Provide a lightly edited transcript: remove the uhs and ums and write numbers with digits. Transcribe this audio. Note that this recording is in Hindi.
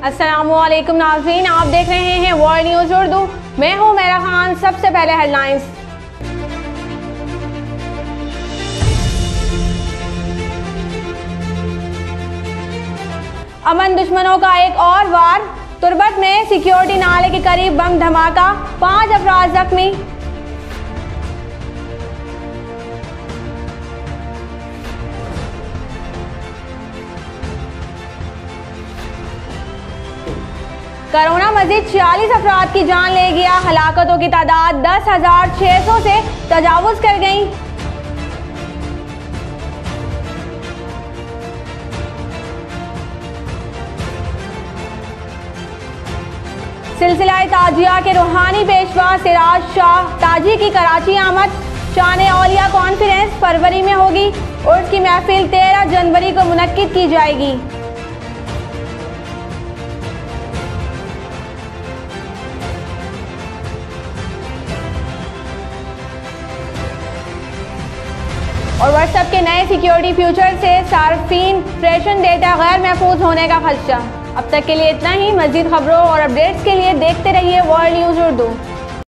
अस्सलामुअलैकुम नाज़रीन, आप देख रहे हैं वर्ल्ड न्यूज़ उर्दू। मैं हूं मेरा खान। सबसे पहले हेडलाइंस। अमन दुश्मनों का एक और वार। तुर्बत में सिक्योरिटी नाले के करीब बम धमाका, 5 अफराद जख्मी। कोरोना मजीद 46 अफराद की जान ले गया। हलाकतों की तादाद 10,600 से तजावुज कर गई। सिलसिला ताजिया के रूहानी पेशवा सिराज शाह ताजी की कराची आमद। शान औलिया कॉन्फ्रेंस फरवरी में होगी। उर्स की महफिल 13 जनवरी को मुनक्किद की जाएगी। और व्हाट्सएप के नए सिक्योरिटी फीचर से सार्फिन प्रेषण डेटा गैर महफूज होने का खदशा। अब तक के लिए इतना ही। मज़ीद खबरों और अपडेट्स के लिए देखते रहिए वर्ल्ड न्यूज़ उर्दू।